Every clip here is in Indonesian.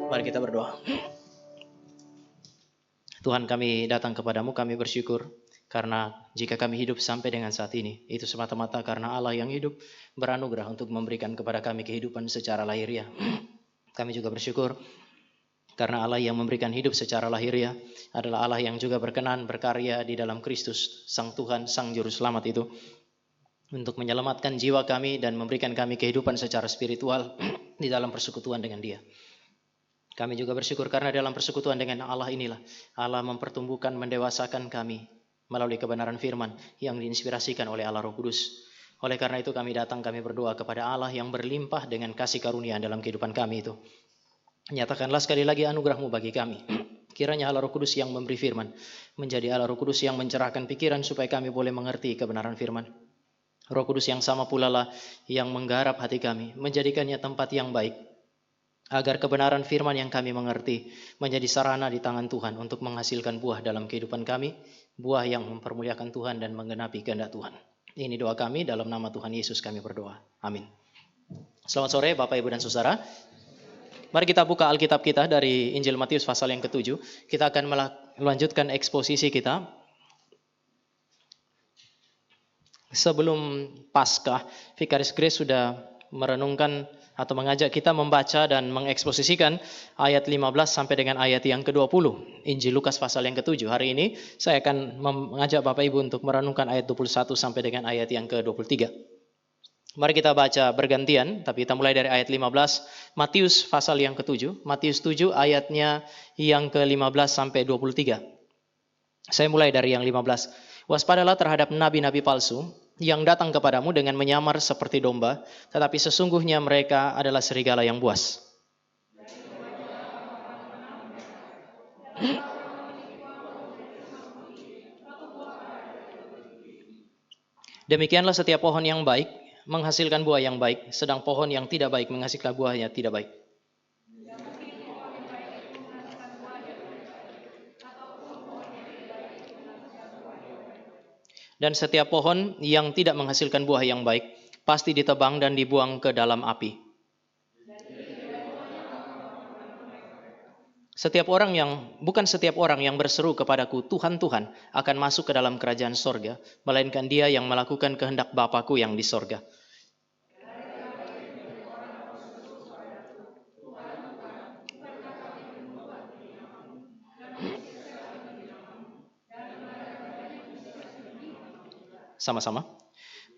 Mari kita berdoa. Tuhan, kami datang kepadamu, kami bersyukur karena jika kami hidup sampai dengan saat ini, itu semata-mata karena Allah yang hidup beranugerah untuk memberikan kepada kami kehidupan secara lahiriah. Kami juga bersyukur karena Allah yang memberikan hidup secara lahiriah adalah Allah yang juga berkenan berkarya di dalam Kristus, Sang Tuhan, Sang Juru Selamat itu, untuk menyelamatkan jiwa kami dan memberikan kami kehidupan secara spiritual di dalam persekutuan dengan Dia. Kami juga bersyukur karena dalam persekutuan dengan Allah inilah Allah mempertumbuhkan, mendewasakan kami melalui kebenaran firman yang diinspirasikan oleh Allah Roh Kudus. Oleh karena itu kami datang, kami berdoa kepada Allah yang berlimpah dengan kasih karunia dalam kehidupan kami itu. Nyatakanlah sekali lagi anugerah-Mu bagi kami. Kiranya Allah Roh Kudus yang memberi firman menjadi Allah Roh Kudus yang mencerahkan pikiran supaya kami boleh mengerti kebenaran firman. Roh Kudus yang sama pula lah yang menggarap hati kami, menjadikannya tempat yang baik, agar kebenaran firman yang kami mengerti menjadi sarana di tangan Tuhan untuk menghasilkan buah dalam kehidupan kami, buah yang mempermuliakan Tuhan dan menggenapi kehendak Tuhan. Ini doa kami, dalam nama Tuhan Yesus kami berdoa. Amin. Selamat sore Bapak, Ibu, dan Saudara. Mari kita buka Alkitab kita dari Injil Matius pasal yang ke-7. Kita akan melanjutkan eksposisi kita. Sebelum Paskah, Vikaris Grace sudah merenungkan atau mengajak kita membaca dan mengeksposisikan ayat 15 sampai dengan ayat yang ke-20. Injil Lukas pasal yang ke-7. Hari ini saya akan mengajak Bapak Ibu untuk merenungkan ayat 21 sampai dengan ayat yang ke-23. Mari kita baca bergantian, tapi kita mulai dari ayat 15. Matius pasal yang ke-7. Matius 7 ayatnya yang ke-15 sampai 23. Saya mulai dari yang 15. Waspadalah terhadap nabi-nabi palsu yang datang kepadamu dengan menyamar seperti domba, tetapi sesungguhnya mereka adalah serigala yang buas. Demikianlah setiap pohon yang baik menghasilkan buah yang baik, sedang pohon yang tidak baik menghasilkan buahnya tidak baik. Dan setiap pohon yang tidak menghasilkan buah yang baik pasti ditebang dan dibuang ke dalam api. Bukan setiap orang yang berseru kepadaku Tuhan, Tuhan akan masuk ke dalam kerajaan sorga, melainkan dia yang melakukan kehendak Bapa-Ku yang di sorga. Sama-sama.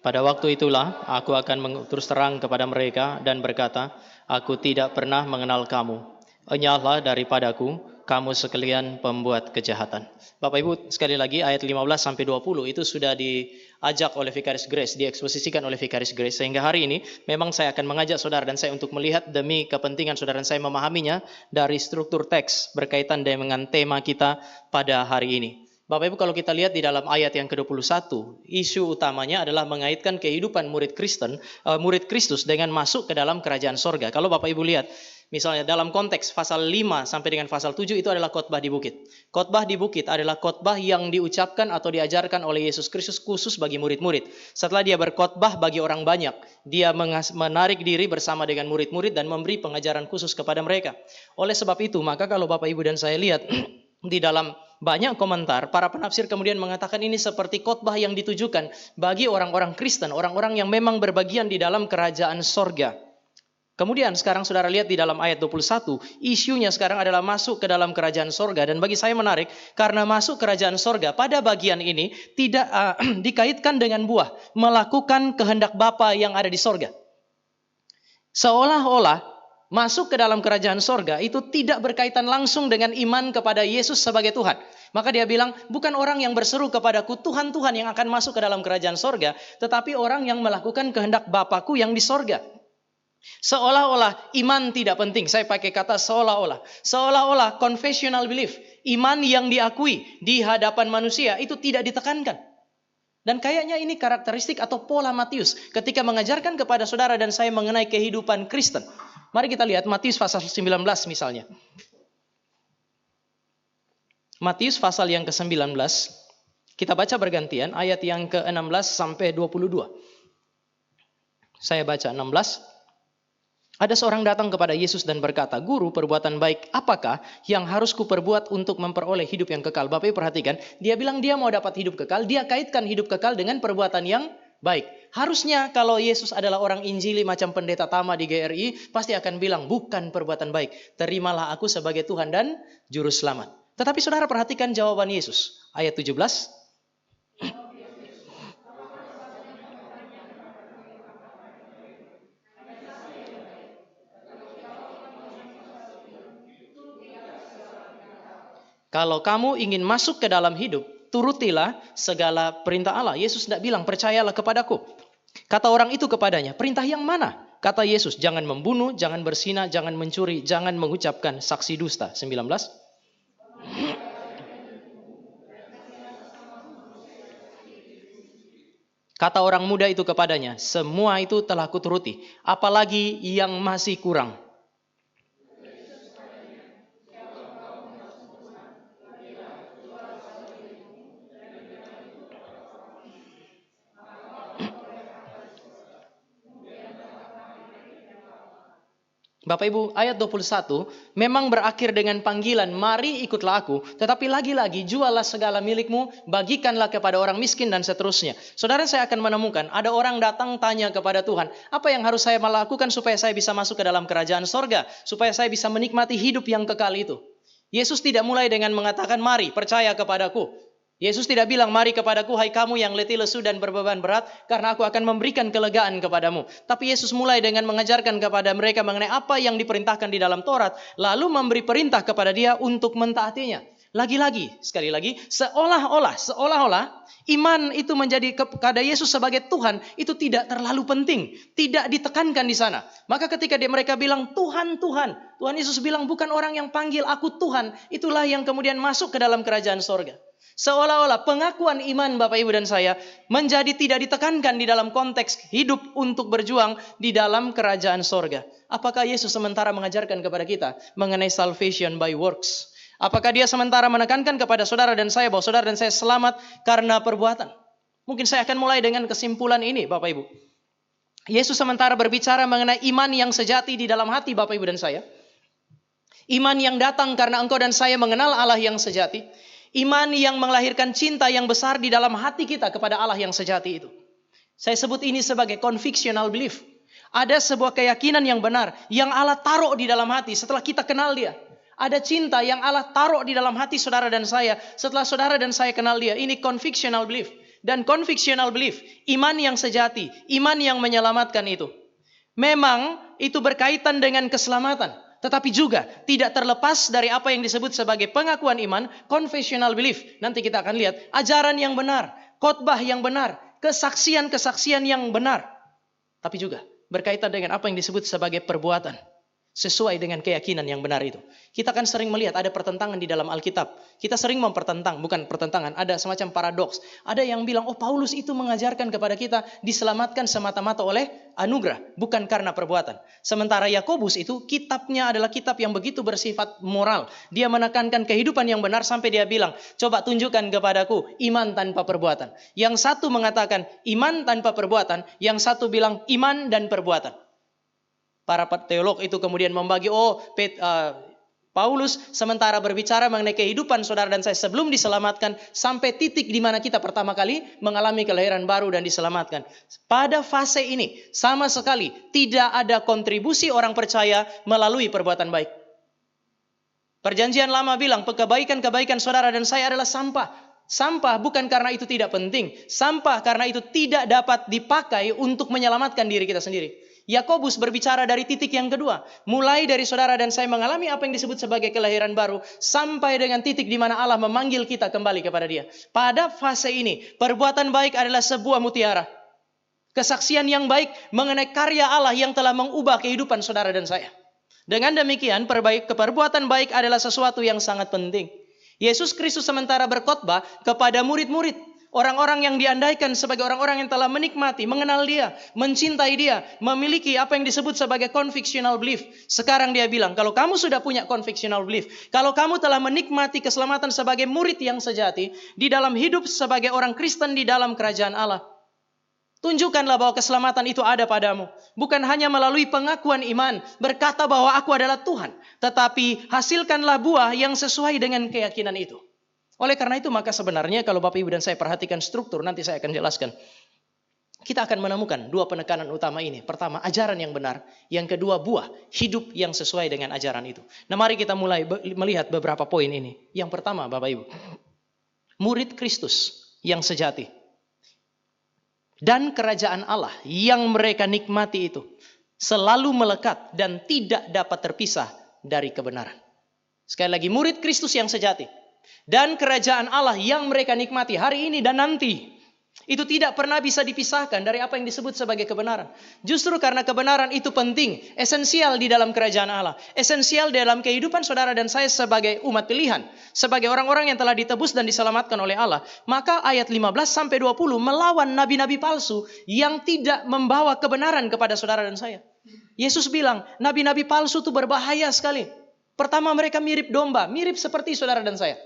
Pada waktu itulah aku akan terus terang kepada mereka dan berkata, aku tidak pernah mengenal kamu. Enyahlah daripadaku, kamu sekalian pembuat kejahatan. Bapak Ibu, sekali lagi ayat 15 sampai 20 itu sudah diajak oleh Vikaris Grace, dieksposisikan oleh Vikaris Grace, sehingga hari ini memang saya akan mengajak saudara dan saya untuk melihat demi kepentingan saudara dan saya memahaminya dari struktur teks berkaitan dengan tema kita pada hari ini. Bapak Ibu, kalau kita lihat di dalam ayat yang ke-21, isu utamanya adalah mengaitkan kehidupan murid Kristus dengan masuk ke dalam kerajaan sorga. Kalau Bapak Ibu lihat, misalnya dalam konteks pasal 5 sampai dengan pasal 7 itu adalah khotbah di bukit. Khotbah di bukit adalah khotbah yang diucapkan atau diajarkan oleh Yesus Kristus khusus bagi murid-murid. Setelah dia berkhotbah bagi orang banyak, dia menarik diri bersama dengan murid-murid dan memberi pengajaran khusus kepada mereka. Oleh sebab itu, maka kalau Bapak Ibu dan saya lihat di dalam banyak komentar, para penafsir kemudian mengatakan ini seperti khotbah yang ditujukan bagi orang-orang Kristen, orang-orang yang memang berbagian di dalam kerajaan sorga. Kemudian sekarang saudara lihat di dalam ayat 21, isunya sekarang adalah masuk ke dalam kerajaan sorga. Dan bagi saya menarik, karena masuk kerajaan sorga, pada bagian ini tidak dikaitkan dengan buah, melakukan kehendak Bapa yang ada di sorga. Seolah-olah masuk ke dalam kerajaan sorga itu tidak berkaitan langsung dengan iman kepada Yesus sebagai Tuhan. Maka dia bilang, bukan orang yang berseru kepadaku Tuhan, Tuhan yang akan masuk ke dalam kerajaan sorga, tetapi orang yang melakukan kehendak Bapa-Ku yang di sorga. Seolah-olah iman tidak penting. Saya pakai kata seolah-olah. Seolah-olah confessional belief, iman yang diakui di hadapan manusia itu tidak ditekankan. Dan kayaknya ini karakteristik atau pola Matius ketika mengajarkan kepada saudara dan saya mengenai kehidupan Kristen. Mari kita lihat Matius pasal 19 misalnya. Matius pasal yang ke-19, kita baca bergantian ayat yang ke-16 sampai 22. Saya baca 16. Ada seorang datang kepada Yesus dan berkata, "Guru, perbuatan baik apakah yang harus kuperbuat untuk memperoleh hidup yang kekal?" Bapak Ibu perhatikan, dia bilang dia mau dapat hidup kekal, dia kaitkan hidup kekal dengan perbuatan yang baik. Harusnya kalau Yesus adalah orang Injili macam pendeta Tama di GRI, pasti akan bilang, "Bukan perbuatan baik, terimalah aku sebagai Tuhan dan Juru Selamat." Tetapi saudara perhatikan jawaban Yesus, ayat 17. Kalau kamu ingin masuk ke dalam hidup, turutilah segala perintah Allah. Yesus tidak bilang, "Percayalah kepadaku." Kata orang itu kepadanya, "Perintah yang mana?" Kata Yesus, "Jangan membunuh, jangan berzina, jangan mencuri, jangan mengucapkan saksi dusta." 19. Kata orang muda itu kepadanya, "Semua itu telah kuturuti, apalagi yang masih kurang?" Bapak Ibu, ayat 21 memang berakhir dengan panggilan, "Mari ikutlah aku." Tetapi lagi-lagi, "Jualah segala milikmu, bagikanlah kepada orang miskin," dan seterusnya. Saudara, saya akan menemukan ada orang datang tanya kepada Tuhan, "Apa yang harus saya lakukan supaya saya bisa masuk ke dalam kerajaan sorga? Supaya saya bisa menikmati hidup yang kekal itu?" Yesus tidak mulai dengan mengatakan, "Mari, percaya kepadaku." Yesus tidak bilang, "Mari kepadaku hai kamu yang letih lesu dan berbeban berat, karena aku akan memberikan kelegaan kepadamu." Tapi Yesus mulai dengan mengajarkan kepada mereka mengenai apa yang diperintahkan di dalam Taurat, lalu memberi perintah kepada dia untuk mentaatinya. Lagi-lagi, sekali lagi, seolah-olah iman itu menjadi kepada Yesus sebagai Tuhan itu tidak terlalu penting, tidak ditekankan di sana. Maka ketika mereka bilang, "Tuhan, Tuhan," Tuhan Yesus bilang, "Bukan orang yang panggil aku Tuhan, itulah yang kemudian masuk ke dalam kerajaan sorga." Seolah-olah pengakuan iman Bapak Ibu dan saya menjadi tidak ditekankan di dalam konteks hidup untuk berjuang di dalam kerajaan sorga. Apakah Yesus sementara mengajarkan kepada kita mengenai salvation by works? Apakah dia sementara menekankan kepada saudara dan saya bahwa saudara dan saya selamat karena perbuatan? Mungkin saya akan mulai dengan kesimpulan ini Bapak Ibu. Yesus sementara berbicara mengenai iman yang sejati di dalam hati Bapak Ibu dan saya. Iman yang datang karena engkau dan saya mengenal Allah yang sejati. Iman yang melahirkan cinta yang besar di dalam hati kita kepada Allah yang sejati itu. Saya sebut ini sebagai convictional belief. Ada sebuah keyakinan yang benar yang Allah taruh di dalam hati setelah kita kenal dia. Ada cinta yang Allah taruh di dalam hati saudara dan saya setelah saudara dan saya kenal dia. Ini convictional belief. Dan convictional belief, iman yang sejati, iman yang menyelamatkan itu. Memang itu berkaitan dengan keselamatan. Tetapi juga tidak terlepas dari apa yang disebut sebagai pengakuan iman, confessional belief. Nanti kita akan lihat ajaran yang benar, khotbah yang benar, kesaksian-kesaksian yang benar. Tapi juga berkaitan dengan apa yang disebut sebagai perbuatan. Sesuai dengan keyakinan yang benar itu. Kita kan sering melihat ada pertentangan di dalam Alkitab. Kita sering bukan pertentangan, ada semacam paradoks. Ada yang bilang, "Oh, Paulus itu mengajarkan kepada kita diselamatkan semata-mata oleh anugerah, bukan karena perbuatan." Sementara Yakobus itu kitabnya adalah kitab yang begitu bersifat moral. Dia menekankan kehidupan yang benar sampai dia bilang, "Coba tunjukkan kepadaku iman tanpa perbuatan." Yang satu mengatakan iman tanpa perbuatan, yang satu bilang iman dan perbuatan. Para teolog itu kemudian membagi, Paulus sementara berbicara mengenai kehidupan saudara dan saya sebelum diselamatkan sampai titik di mana kita pertama kali mengalami kelahiran baru dan diselamatkan. Pada fase ini sama sekali tidak ada kontribusi orang percaya melalui perbuatan baik. Perjanjian lama bilang kebaikan-kebaikan saudara dan saya adalah sampah. Sampah bukan karena itu tidak penting. Sampah karena itu tidak dapat dipakai untuk menyelamatkan diri kita sendiri. Yakobus berbicara dari titik yang kedua. Mulai dari saudara dan saya mengalami apa yang disebut sebagai kelahiran baru. Sampai dengan titik di mana Allah memanggil kita kembali kepada dia. Pada fase ini, perbuatan baik adalah sebuah mutiara. Kesaksian yang baik mengenai karya Allah yang telah mengubah kehidupan saudara dan saya. Dengan demikian, perbuatan baik adalah sesuatu yang sangat penting. Yesus Kristus sementara berkhotbah kepada murid-murid. Orang-orang yang diandaikan sebagai orang-orang yang telah menikmati, mengenal dia, mencintai dia, memiliki apa yang disebut sebagai convictional belief. Sekarang dia bilang, kalau kamu sudah punya convictional belief, kalau kamu telah menikmati keselamatan sebagai murid yang sejati, di dalam hidup sebagai orang Kristen di dalam kerajaan Allah, Tunjukkanlah bahwa keselamatan itu ada padamu. Bukan hanya melalui pengakuan iman, berkata bahwa aku adalah Tuhan. Tetapi hasilkanlah buah yang sesuai dengan keyakinan itu. Oleh karena itu maka sebenarnya kalau Bapak Ibu dan saya perhatikan struktur, nanti saya akan jelaskan. Kita akan menemukan dua penekanan utama ini. Pertama, ajaran yang benar. Yang kedua, buah hidup yang sesuai dengan ajaran itu. Nah, mari kita mulai melihat beberapa poin ini. Yang pertama, Bapak Ibu, murid Kristus yang sejati dan kerajaan Allah yang mereka nikmati itu selalu melekat dan tidak dapat terpisah dari kebenaran. Sekali lagi, murid Kristus yang sejati dan kerajaan Allah yang mereka nikmati hari ini dan nanti, itu tidak pernah bisa dipisahkan dari apa yang disebut sebagai kebenaran. Justru karena kebenaran itu penting, esensial di dalam kerajaan Allah, esensial dalam kehidupan saudara dan saya sebagai umat pilihan, sebagai orang-orang yang telah ditebus dan diselamatkan oleh Allah. Maka ayat 15-20 melawan nabi-nabi palsu yang tidak membawa kebenaran kepada saudara dan saya. Yesus bilang, nabi-nabi palsu itu berbahaya sekali. Pertama, mereka mirip domba, mirip seperti saudara dan saya.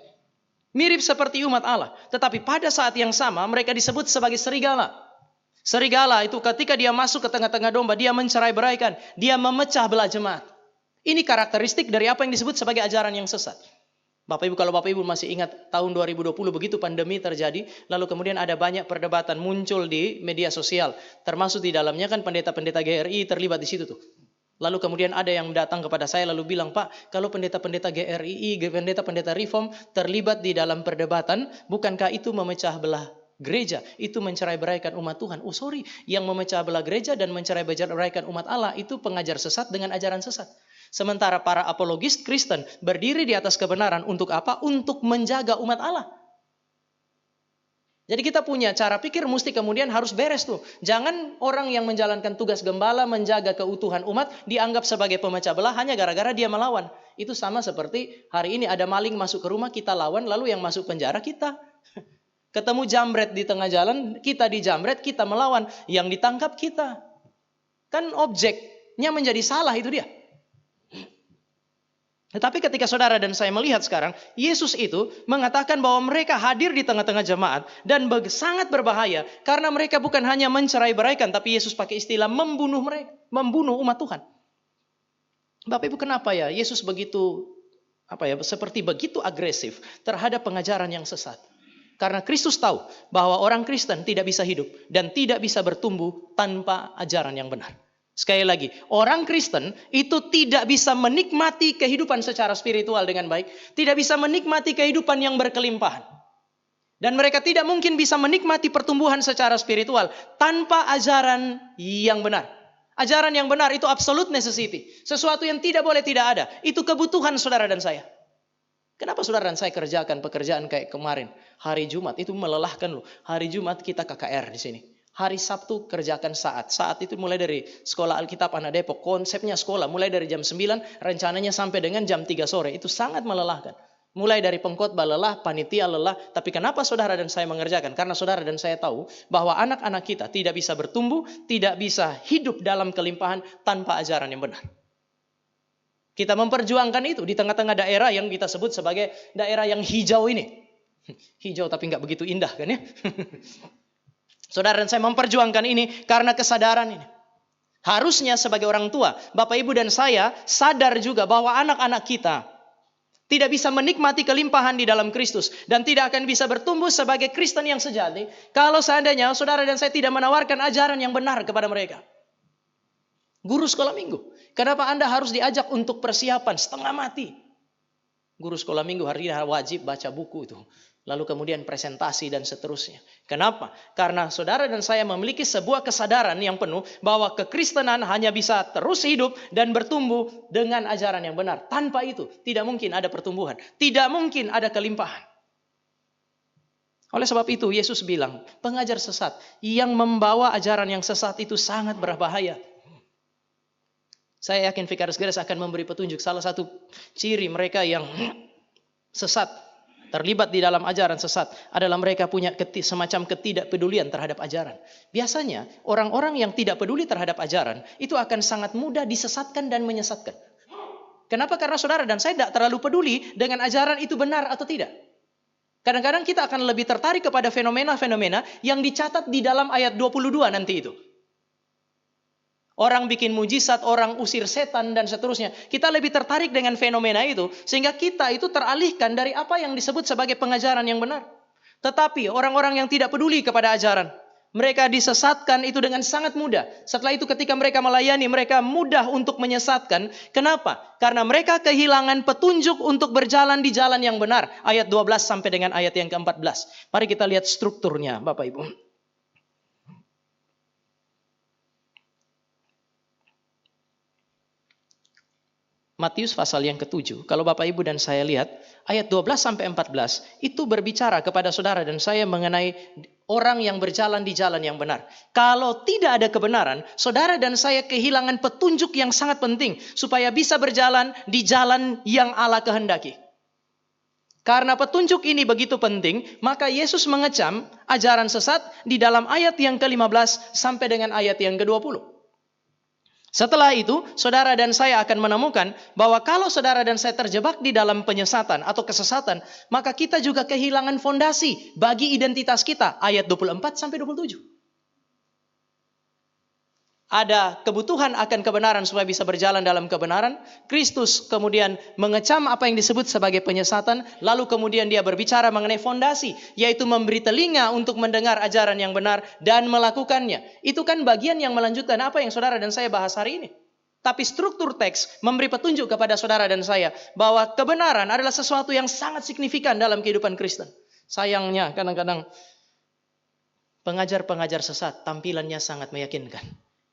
Mirip seperti umat Allah. Tetapi pada saat yang sama mereka disebut sebagai serigala. Serigala itu ketika dia masuk ke tengah-tengah domba, dia mencerai-beraikan, dia memecah belah jemaat. Ini karakteristik dari apa yang disebut sebagai ajaran yang sesat. Bapak Ibu, kalau Bapak Ibu masih ingat tahun 2020 begitu pandemi terjadi, lalu kemudian ada banyak perdebatan muncul di media sosial. Termasuk di dalamnya kan pendeta-pendeta GRI terlibat di situ tuh. Lalu kemudian ada yang datang kepada saya lalu bilang, Pak, kalau pendeta-pendeta GRI, pendeta-pendeta Reform terlibat di dalam perdebatan, bukankah itu memecah belah gereja? Itu mencerai-beraikan umat Tuhan. Oh sorry, yang memecah belah gereja dan mencerai-beraikan umat Allah itu pengajar sesat dengan ajaran sesat. Sementara para apologis Kristen berdiri di atas kebenaran untuk apa? Untuk menjaga umat Allah. Jadi kita punya cara pikir mesti kemudian harus beres tuh. Jangan orang yang menjalankan tugas gembala menjaga keutuhan umat dianggap sebagai pemecah belah hanya gara-gara dia melawan. Itu sama seperti hari ini ada maling masuk ke rumah kita lawan, lalu yang masuk penjara kita. Ketemu jambret di tengah jalan, kita dijambret, kita melawan, yang ditangkap kita. Kan objeknya menjadi salah, itu dia. Tetapi ketika saudara dan saya melihat sekarang, Yesus itu mengatakan bahwa mereka hadir di tengah-tengah jemaat dan sangat berbahaya karena mereka bukan hanya mencerai-beraikan, tapi Yesus pakai istilah membunuh mereka, membunuh umat Tuhan. Bapak Ibu, kenapa ya Yesus begitu seperti begitu agresif terhadap pengajaran yang sesat? Karena Kristus tahu bahwa orang Kristen tidak bisa hidup dan tidak bisa bertumbuh tanpa ajaran yang benar. Sekali lagi, orang Kristen itu tidak bisa menikmati kehidupan secara spiritual dengan baik. Tidak bisa menikmati kehidupan yang berkelimpahan. Dan mereka tidak mungkin bisa menikmati pertumbuhan secara spiritual tanpa ajaran yang benar. Ajaran yang benar itu absolute necessity. Sesuatu yang tidak boleh tidak ada. Itu kebutuhan saudara dan saya. Kenapa saudara dan saya kerjakan pekerjaan kayak kemarin? Hari Jumat itu melelahkan loh. Hari Jumat kita KKR di sini. Hari Sabtu kerjakan saat. Saat itu mulai dari sekolah Alkitab Anak Depok. Konsepnya sekolah mulai dari jam 9. Rencananya sampai dengan jam 3 sore. Itu sangat melelahkan. Mulai dari pengkhotbah lelah, panitia lelah. Tapi kenapa saudara dan saya mengerjakan? Karena saudara dan saya tahu bahwa anak-anak kita tidak bisa bertumbuh. Tidak bisa hidup dalam kelimpahan tanpa ajaran yang benar. Kita memperjuangkan itu di tengah-tengah daerah yang kita sebut sebagai daerah yang hijau ini. Hijau tapi nggak begitu indah kan ya. Saudara dan saya memperjuangkan ini karena kesadaran ini. Harusnya sebagai orang tua, Bapak Ibu dan saya sadar juga bahwa anak-anak kita tidak bisa menikmati kelimpahan di dalam Kristus dan tidak akan bisa bertumbuh sebagai Kristen yang sejati kalau seandainya saudara dan saya tidak menawarkan ajaran yang benar kepada mereka. Guru sekolah minggu, kenapa Anda harus diajak untuk persiapan setengah mati? Guru sekolah minggu hari ini wajib baca buku itu. Lalu kemudian presentasi dan seterusnya. Kenapa? Karena saudara dan saya memiliki sebuah kesadaran yang penuh bahwa kekristenan hanya bisa terus hidup dan bertumbuh dengan ajaran yang benar. Tanpa itu tidak mungkin ada pertumbuhan. Tidak mungkin ada kelimpahan. Oleh sebab itu Yesus bilang, pengajar sesat yang membawa ajaran yang sesat itu sangat berbahaya. Saya yakin Vikaris Geras akan memberi petunjuk. Salah satu ciri mereka yang sesat, terlibat di dalam ajaran sesat adalah mereka punya semacam ketidakpedulian terhadap ajaran. Biasanya orang-orang yang tidak peduli terhadap ajaran itu akan sangat mudah disesatkan dan menyesatkan. Kenapa? Karena saudara dan saya tidak terlalu peduli dengan ajaran itu benar atau tidak. Kadang-kadang kita akan lebih tertarik kepada fenomena-fenomena yang dicatat di dalam ayat 22 nanti itu. Orang bikin mujizat, orang usir setan, dan seterusnya. Kita lebih tertarik dengan fenomena itu, sehingga kita itu teralihkan dari apa yang disebut sebagai pengajaran yang benar. Tetapi orang-orang yang tidak peduli kepada ajaran, mereka disesatkan itu dengan sangat mudah. Setelah itu ketika mereka melayani, mereka mudah untuk menyesatkan. Kenapa? Karena mereka kehilangan petunjuk untuk berjalan di jalan yang benar. Ayat 12 sampai dengan ayat yang ke-14. Mari kita lihat strukturnya, Bapak Ibu. Matius pasal yang ke-7, kalau Bapak Ibu dan saya lihat, ayat 12 sampai 14, itu berbicara kepada saudara dan saya mengenai orang yang berjalan di jalan yang benar. Kalau tidak ada kebenaran, saudara dan saya kehilangan petunjuk yang sangat penting, supaya bisa berjalan di jalan yang Allah kehendaki. Karena petunjuk ini begitu penting, maka Yesus mengecam ajaran sesat di dalam ayat yang ke-15 sampai dengan ayat yang ke-20. Setelah itu, saudara dan saya akan menemukan bahwa kalau saudara dan saya terjebak di dalam penyesatan atau kesesatan, maka kita juga kehilangan fondasi bagi identitas kita. Ayat 24 sampai 27. Ada kebutuhan akan kebenaran supaya bisa berjalan dalam kebenaran. Kristus kemudian mengecam apa yang disebut sebagai penyesatan. Lalu kemudian dia berbicara mengenai fondasi, yaitu memberi telinga untuk mendengar ajaran yang benar dan melakukannya. Itu kan bagian yang melanjutkan apa yang saudara dan saya bahas hari ini. Tapi struktur teks memberi petunjuk kepada saudara dan saya bahwa kebenaran adalah sesuatu yang sangat signifikan dalam kehidupan Kristen. Sayangnya kadang-kadang pengajar-pengajar sesat tampilannya sangat meyakinkan.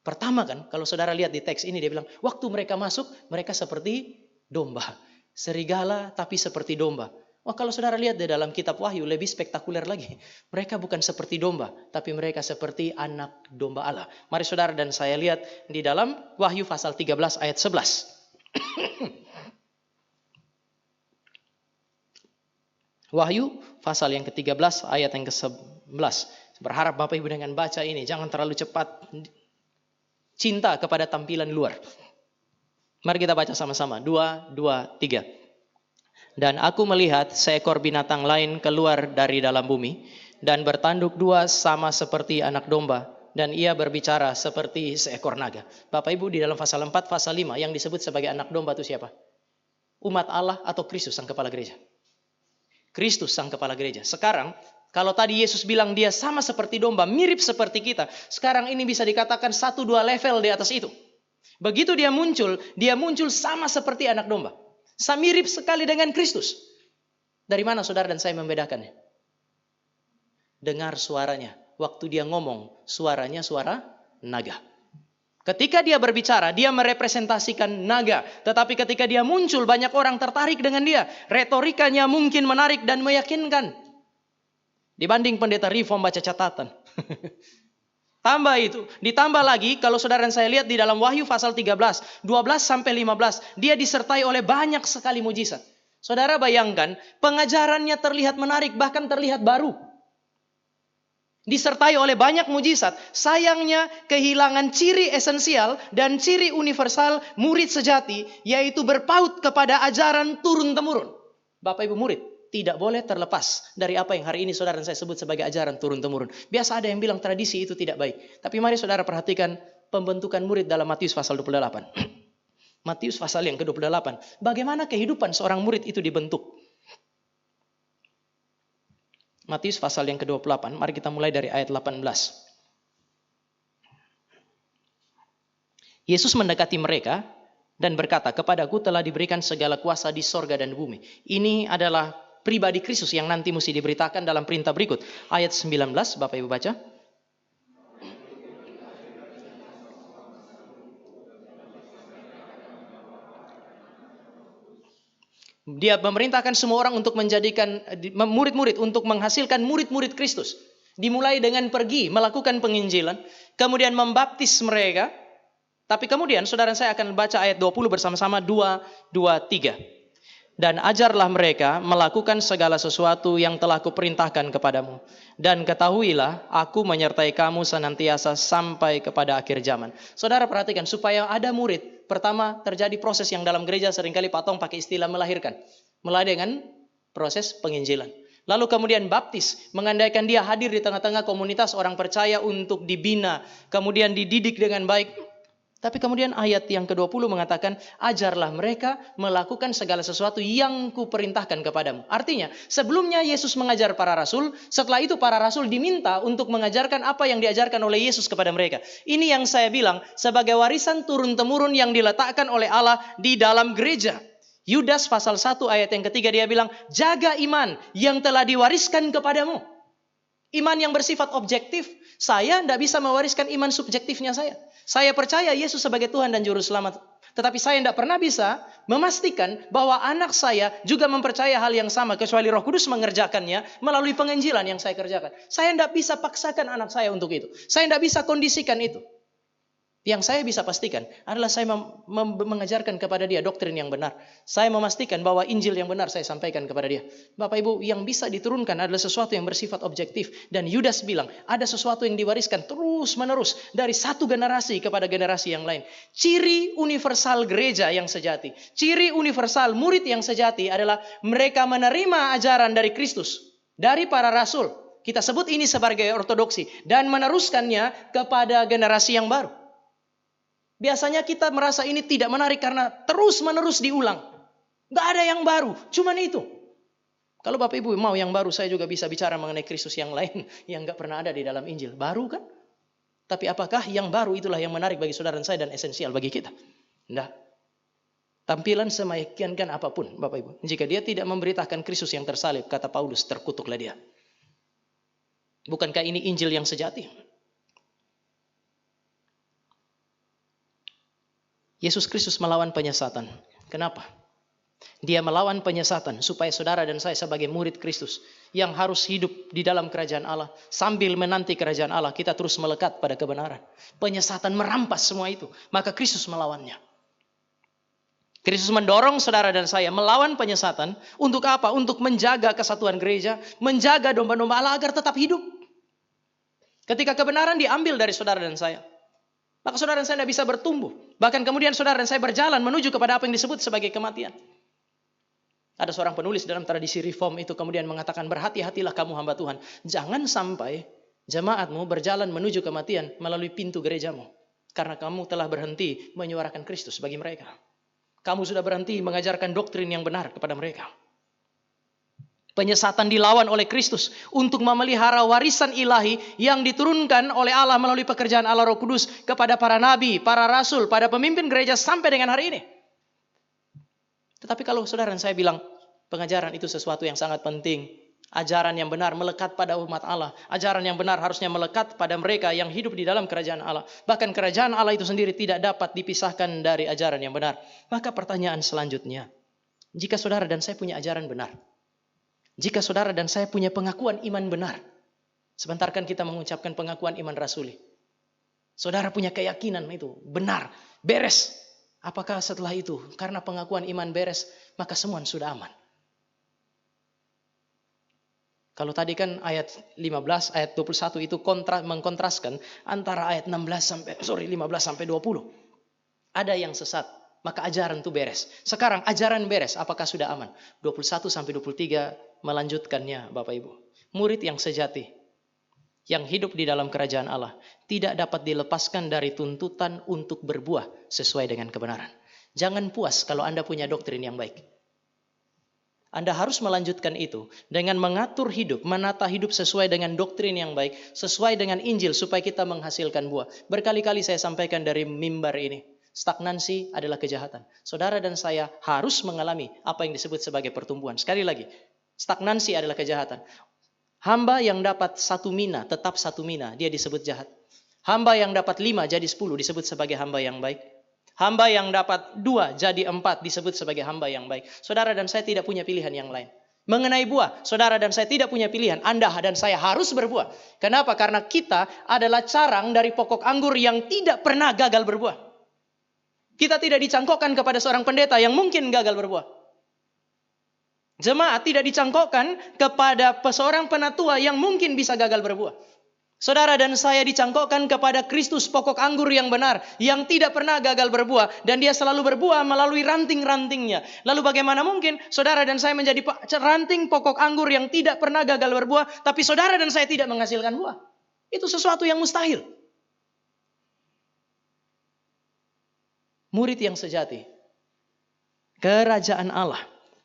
Pertama kan, kalau saudara lihat di teks ini dia bilang, waktu mereka masuk, mereka seperti domba. Serigala tapi seperti domba. Wah, kalau saudara lihat di dalam kitab Wahyu lebih spektakuler lagi. Mereka bukan seperti domba, tapi mereka seperti anak domba Allah. Mari saudara dan saya lihat di dalam Wahyu pasal 13 ayat 11. Wahyu pasal yang ke-13 ayat yang ke-11. Berharap Bapak Ibu dengan baca ini, jangan terlalu cepat cinta kepada tampilan luar. Mari kita baca sama-sama. 2, 2, 3. Dan aku melihat seekor binatang lain keluar dari dalam bumi, dan bertanduk dua sama seperti anak domba, dan ia berbicara seperti seekor naga. Bapak Ibu, di dalam pasal 4, pasal 5, yang disebut sebagai anak domba itu siapa? Umat Allah atau Kristus sang kepala gereja? Kristus sang kepala gereja. Sekarang, kalau tadi Yesus bilang dia sama seperti domba, mirip seperti kita. Sekarang ini bisa dikatakan 1-2 level di atas itu. Begitu dia muncul sama seperti anak domba. Mirip sekali dengan Kristus. Dari mana saudara dan saya membedakannya? Dengar suaranya. Waktu dia ngomong, suaranya suara naga. Ketika dia berbicara, dia merepresentasikan naga. Tetapi ketika dia muncul, banyak orang tertarik dengan dia. Retorikanya mungkin menarik dan meyakinkan. Dibanding pendeta reform baca catatan. Tambah itu, ditambah lagi kalau saudara dan saya lihat di dalam Wahyu pasal 13, 12 sampai 15, dia disertai oleh banyak sekali mujizat. Saudara bayangkan, pengajarannya terlihat menarik, bahkan terlihat baru. Disertai oleh banyak mujizat. Sayangnya kehilangan ciri esensial dan ciri universal murid sejati, yaitu berpaut kepada ajaran turun-temurun. Bapak Ibu murid tidak boleh terlepas dari apa yang hari ini saudara dan saya sebut sebagai ajaran turun-temurun. Biasa ada yang bilang tradisi itu tidak baik. Tapi mari saudara perhatikan pembentukan murid dalam Matius pasal 28. Matius pasal yang ke-28. Bagaimana kehidupan seorang murid itu dibentuk? Matius pasal yang ke-28. Mari kita mulai dari ayat 18. Yesus mendekati mereka dan berkata, "Kepadaku telah diberikan segala kuasa di sorga dan bumi." Ini adalah pribadi Kristus yang nanti mesti diberitakan dalam perintah berikut. Ayat 19, Bapak Ibu baca. Dia memerintahkan semua orang untuk menjadikan murid-murid, untuk menghasilkan murid-murid Kristus. Dimulai dengan pergi, melakukan penginjilan, kemudian membaptis mereka. Tapi kemudian saudara saya akan baca ayat 20 bersama-sama, 2, 2, 3. Dan ajarlah mereka melakukan segala sesuatu yang telah kuperintahkan kepadamu. Dan ketahuilah, aku menyertai kamu senantiasa sampai kepada akhir zaman. Saudara perhatikan, supaya ada murid, pertama terjadi proses yang dalam gereja seringkali patong pakai istilah melahirkan. Mulai dengan proses penginjilan. Lalu kemudian baptis, mengandaikan dia hadir di tengah-tengah komunitas orang percaya untuk dibina, kemudian dididik dengan baik. Tapi kemudian ayat yang ke-20 mengatakan, ajarlah mereka melakukan segala sesuatu yang kuperintahkan kepadamu. Artinya, sebelumnya Yesus mengajar para rasul, setelah itu para rasul diminta untuk mengajarkan apa yang diajarkan oleh Yesus kepada mereka. Ini yang saya bilang sebagai warisan turun-temurun yang diletakkan oleh Allah di dalam gereja. Yudas pasal 1 ayat yang ketiga dia bilang, jaga iman yang telah diwariskan kepadamu. Iman yang bersifat objektif. Saya tidak bisa mewariskan iman subjektifnya saya. Saya percaya Yesus sebagai Tuhan dan Juru Selamat. Tetapi saya tidak pernah bisa memastikan bahwa anak saya juga mempercaya hal yang sama. Kecuali Roh Kudus mengerjakannya melalui penginjilan yang saya kerjakan. Saya tidak bisa paksakan anak saya untuk itu. Saya tidak bisa kondisikan itu. Yang saya bisa pastikan adalah saya mengajarkan kepada dia doktrin yang benar. Saya memastikan bahwa Injil yang benar saya sampaikan kepada dia. Bapak Ibu, yang bisa diturunkan adalah sesuatu yang bersifat objektif. Dan Yudas bilang, ada sesuatu yang diwariskan terus menerus dari satu generasi kepada generasi yang lain. Ciri universal gereja yang sejati, ciri universal murid yang sejati adalah mereka menerima ajaran dari Kristus, dari para rasul. Kita sebut ini sebagai ortodoksi. Dan meneruskannya kepada generasi yang baru. Biasanya kita merasa ini tidak menarik karena terus-menerus diulang. Gak ada yang baru, cuman itu. Kalau Bapak Ibu mau yang baru, saya juga bisa bicara mengenai Kristus yang lain yang gak pernah ada di dalam Injil. Baru kan? Tapi apakah yang baru itulah yang menarik bagi saudara dan saya dan esensial bagi kita? Tidak. Tampilan semayakinkan apapun, Bapak Ibu. Jika dia tidak memberitakan Kristus yang tersalib, kata Paulus, terkutuklah dia. Bukankah ini Injil yang sejati? Yesus Kristus melawan penyesatan. Kenapa? Dia melawan penyesatan supaya saudara dan saya sebagai murid Kristus yang harus hidup di dalam kerajaan Allah, sambil menanti kerajaan Allah, kita terus melekat pada kebenaran. Penyesatan merampas semua itu, maka Kristus melawannya. Kristus mendorong saudara dan saya melawan penyesatan. Untuk apa? Untuk menjaga kesatuan gereja, menjaga domba-domba Allah agar tetap hidup. Ketika kebenaran diambil dari saudara dan saya, maka saudara dan saya tidak bisa bertumbuh. Bahkan kemudian saudara dan saya berjalan menuju kepada apa yang disebut sebagai kematian. Ada seorang penulis dalam tradisi reform itu kemudian mengatakan, berhati-hatilah kamu hamba Tuhan. Jangan sampai jemaatmu berjalan menuju kematian melalui pintu gerejamu. Karena kamu telah berhenti menyuarakan Kristus bagi mereka. Kamu sudah berhenti mengajarkan doktrin yang benar kepada mereka. Penyesatan dilawan oleh Kristus untuk memelihara warisan ilahi yang diturunkan oleh Allah melalui pekerjaan Allah Roh Kudus kepada para nabi, para rasul, pada pemimpin gereja sampai dengan hari ini. Tetapi kalau saudara dan saya bilang pengajaran itu sesuatu yang sangat penting, ajaran yang benar melekat pada umat Allah, ajaran yang benar harusnya melekat pada mereka yang hidup di dalam kerajaan Allah. Bahkan kerajaan Allah itu sendiri tidak dapat dipisahkan dari ajaran yang benar. Maka pertanyaan selanjutnya, jika saudara dan saya punya ajaran benar, jika saudara dan saya punya pengakuan iman benar, sebentarkan kita mengucapkan pengakuan iman rasuli. Saudara punya keyakinan itu benar, beres. Apakah setelah itu karena pengakuan iman beres, maka semua sudah aman? Kalau tadi kan ayat 15, ayat 21 itu mengkontraskan antara ayat 15 sampai 20. Ada yang sesat, maka ajaran itu beres. Sekarang ajaran beres, apakah sudah aman? 21 sampai 23 melanjutkannya, Bapak Ibu. Murid yang sejati, yang hidup di dalam kerajaan Allah, tidak dapat dilepaskan dari tuntutan untuk berbuah sesuai dengan kebenaran. Jangan puas kalau Anda punya doktrin yang baik. Anda harus melanjutkan itu dengan mengatur hidup, menata hidup sesuai dengan doktrin yang baik, sesuai dengan Injil supaya kita menghasilkan buah. Berkali-kali saya sampaikan dari mimbar ini, stagnansi adalah kejahatan. Saudara dan saya harus mengalami apa yang disebut sebagai pertumbuhan. Sekali lagi, stagnansi adalah kejahatan. Hamba yang dapat 1 mina, tetap 1 mina, dia disebut jahat. Hamba yang dapat 5 jadi 10 disebut sebagai hamba yang baik. Hamba yang dapat 2 jadi 4 disebut sebagai hamba yang baik. Saudara dan saya tidak punya pilihan yang lain. Mengenai buah, saudara dan saya tidak punya pilihan. Anda dan saya harus berbuah. Kenapa? Karena kita adalah carang dari pokok anggur yang tidak pernah gagal berbuah. Kita tidak dicangkokkan kepada seorang pendeta yang mungkin gagal berbuah. Jemaat tidak dicangkokkan kepada seorang penatua yang mungkin bisa gagal berbuah. Saudara dan saya dicangkokkan kepada Kristus, pokok anggur yang benar, yang tidak pernah gagal berbuah, dan dia selalu berbuah melalui ranting-rantingnya. Lalu bagaimana mungkin saudara dan saya menjadi ranting pokok anggur yang tidak pernah gagal berbuah, tapi saudara dan saya tidak menghasilkan buah? Itu sesuatu yang mustahil. Murid yang sejati, kerajaan Allah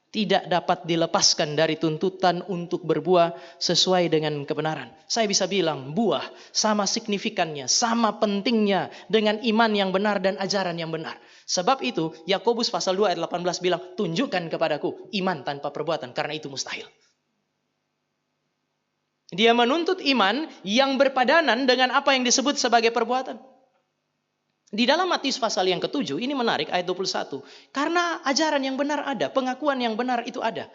tidak dapat dilepaskan dari tuntutan untuk berbuah sesuai dengan kebenaran. Saya bisa bilang buah sama signifikannya, sama pentingnya dengan iman yang benar dan ajaran yang benar. Sebab itu Yakobus pasal 2 ayat 18 bilang, tunjukkan kepadaku iman tanpa perbuatan, karena itu mustahil. Dia menuntut iman yang berpadanan dengan apa yang disebut sebagai perbuatan. Di dalam Matius pasal yang ke-7, ini menarik ayat 21. Karena ajaran yang benar ada, pengakuan yang benar itu ada.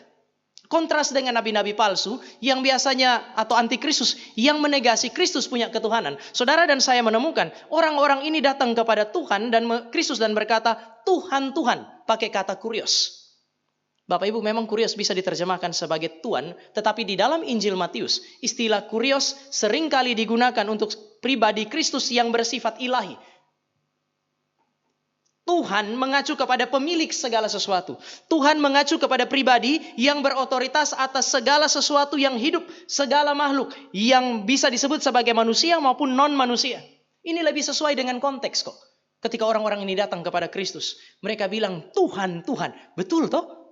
Kontras dengan nabi-nabi palsu yang biasanya atau antikristus yang menegasi Kristus punya ketuhanan. Saudara dan saya menemukan orang-orang ini datang kepada Tuhan dan Kristus dan berkata, Tuhan, Tuhan, pakai kata kurios. Bapak Ibu, memang kurios bisa diterjemahkan sebagai Tuhan, tetapi di dalam Injil Matius, istilah kurios seringkali digunakan untuk pribadi Kristus yang bersifat ilahi. Tuhan mengacu kepada pemilik segala sesuatu. Tuhan mengacu kepada pribadi yang berotoritas atas segala sesuatu yang hidup, segala makhluk yang bisa disebut sebagai manusia maupun non-manusia. Ini lebih sesuai dengan konteks kok. Ketika orang-orang ini datang kepada Kristus, mereka bilang, Tuhan, Tuhan. Betul toh?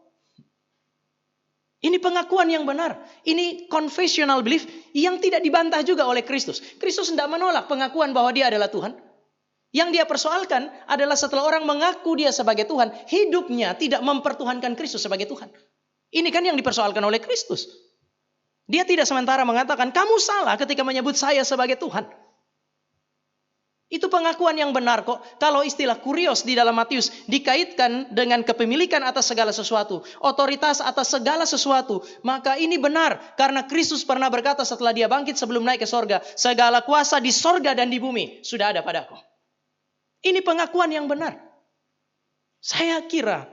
Ini pengakuan yang benar. Ini confessional belief yang tidak dibantah juga oleh Kristus. Kristus tidak menolak pengakuan bahwa dia adalah Tuhan. Yang dia persoalkan adalah setelah orang mengaku dia sebagai Tuhan, hidupnya tidak mempertuhankan Kristus sebagai Tuhan. Ini kan yang dipersoalkan oleh Kristus. Dia tidak sementara mengatakan, kamu salah ketika menyebut saya sebagai Tuhan. Itu pengakuan yang benar kok. Kalau istilah kurios di dalam Matius dikaitkan dengan kepemilikan atas segala sesuatu, otoritas atas segala sesuatu, maka ini benar. Karena Kristus pernah berkata setelah dia bangkit sebelum naik ke sorga, segala kuasa di sorga dan di bumi sudah ada padaku. Ini pengakuan yang benar. Saya kira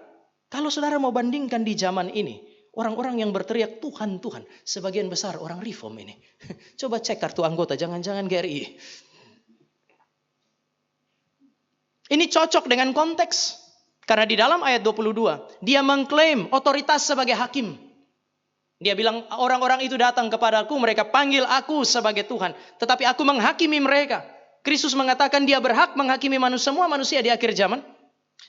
kalau saudara mau bandingkan di zaman ini, orang-orang yang berteriak Tuhan, Tuhan, sebagian besar orang reform ini. Coba cek kartu anggota, jangan-jangan GRI. Ini cocok dengan konteks. Karena di dalam ayat 22, dia mengklaim otoritas sebagai hakim. Dia bilang orang-orang itu datang kepadaku, mereka panggil aku sebagai Tuhan. Tetapi aku menghakimi mereka. Kristus mengatakan dia berhak menghakimi semua manusia di akhir zaman.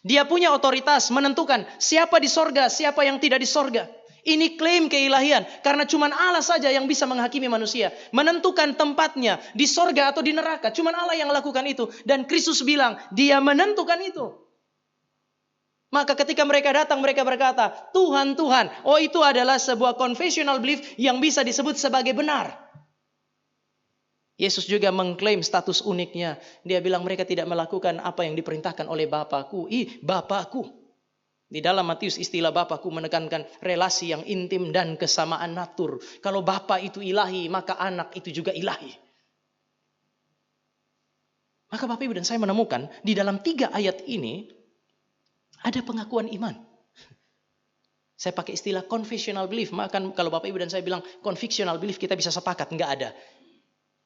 Dia punya otoritas menentukan siapa di sorga, siapa yang tidak di sorga. Ini klaim keilahian. Karena cuma Allah saja yang bisa menghakimi manusia. Menentukan tempatnya di sorga atau di neraka. Cuma Allah yang lakukan itu. Dan Kristus bilang dia menentukan itu. Maka ketika mereka datang mereka berkata, Tuhan, Tuhan. Oh, itu adalah sebuah confessional belief yang bisa disebut sebagai benar. Yesus juga mengklaim status uniknya. Dia bilang mereka tidak melakukan apa yang diperintahkan oleh Bapakku. Bapakku. Di dalam Matius istilah Bapakku menekankan relasi yang intim dan kesamaan natur. Kalau Bapa itu ilahi, maka anak itu juga ilahi. Maka Bapak Ibu dan saya menemukan di dalam 3 ayat ini ada pengakuan iman. Saya pakai istilah confessional belief. Maka kalau Bapak Ibu dan saya bilang convictional belief, kita bisa sepakat, enggak ada.